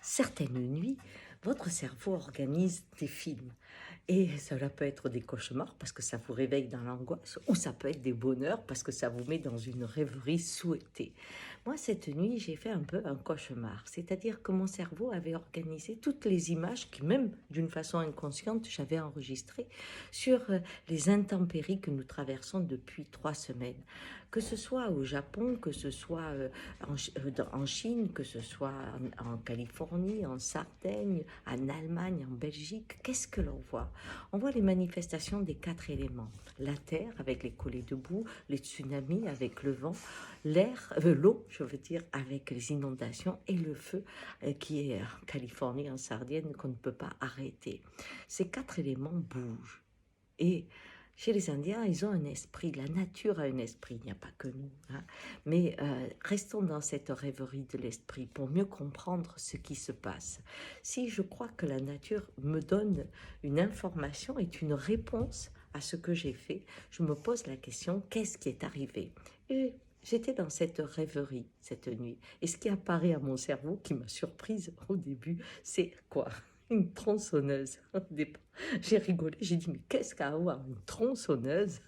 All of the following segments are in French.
Certaines nuits, votre cerveau organise des films. Et cela peut être des cauchemars parce que ça vous réveille dans l'angoisse, ou ça peut être des bonheurs parce que ça vous met dans une rêverie souhaitée. Moi, cette nuit, j'ai fait un peu un cauchemar, c'est-à-dire que mon cerveau avait organisé toutes les images qui, même d'une façon inconsciente, j'avais enregistrées sur les intempéries que nous traversons depuis 3 semaines. Que ce soit au Japon, que ce soit en Chine, que ce soit en Californie, en Sardaigne, en Allemagne, en Belgique, qu'est-ce que l'on voit? On voit les manifestations des 4 éléments. La terre avec les collets de boue, les tsunamis avec le vent, l'eau, je veux dire, avec les inondations et le feu qui est en Californie, en Sardaigne, qu'on ne peut pas arrêter. Ces 4 éléments bougent. Et chez les Indiens, ils ont un esprit, la nature a un esprit, il n'y a pas que nous. Hein. Mais restons dans cette rêverie de l'esprit pour mieux comprendre ce qui se passe. Si je crois que la nature me donne une information et une réponse à ce que j'ai fait, je me pose la question, qu'est-ce qui est arrivé? Et j'étais dans cette rêverie cette nuit. Et ce qui apparaît à mon cerveau, qui m'a surprise au début, c'est quoi? Une tronçonneuse. Au départ, j'ai rigolé, j'ai dit, mais qu'est-ce qu'à avoir une tronçonneuse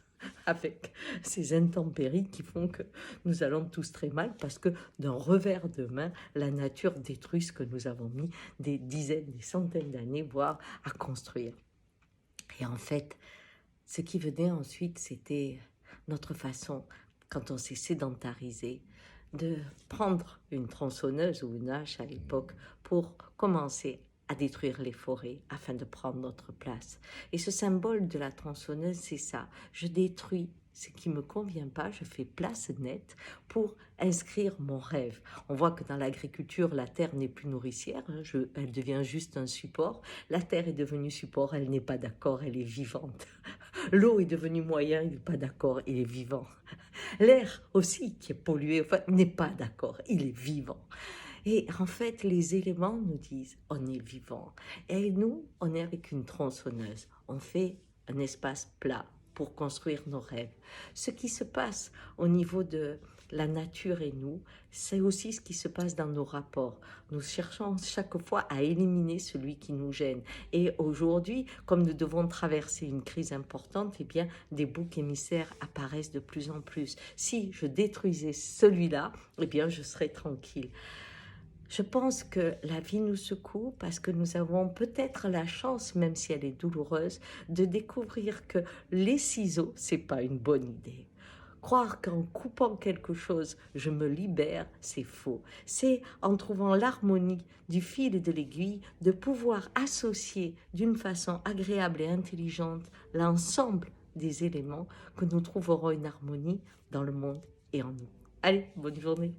avec ces intempéries qui font que nous allons tous très mal parce que d'un revers de main, la nature détruit ce que nous avons mis des dizaines, des centaines d'années, voire à construire. Et en fait, ce qui venait ensuite, c'était notre façon, quand on s'est sédentarisé, de prendre une tronçonneuse ou une hache à l'époque pour commencer à détruire les forêts afin de prendre notre place. Et ce symbole de la tronçonneuse, c'est ça. Je détruis ce qui ne me convient pas, je fais place nette pour inscrire mon rêve. On voit que dans l'agriculture, la terre n'est plus nourricière, hein, elle devient juste un support. La terre est devenue support, elle n'est pas d'accord, elle est vivante. L'eau est devenue moyen, il n'est pas d'accord, il est vivant. L'air aussi, qui est pollué, enfin, n'est pas d'accord, il est vivant. Et en fait, les éléments nous disent, on est vivant. Et nous, on est avec une tronçonneuse. On fait un espace plat pour construire nos rêves. Ce qui se passe au niveau de la nature et nous, c'est aussi ce qui se passe dans nos rapports. Nous cherchons chaque fois à éliminer celui qui nous gêne. Et aujourd'hui, comme nous devons traverser une crise importante, eh bien, des boucs émissaires apparaissent de plus en plus. Si je détruisais celui-là, eh bien, je serais tranquille. Je pense que la vie nous secoue parce que nous avons peut-être la chance, même si elle est douloureuse, de découvrir que les ciseaux, c'est pas une bonne idée. Croire qu'en coupant quelque chose, je me libère, c'est faux. C'est en trouvant l'harmonie du fil et de l'aiguille de pouvoir associer d'une façon agréable et intelligente l'ensemble des éléments que nous trouverons une harmonie dans le monde et en nous. Allez, bonne journée.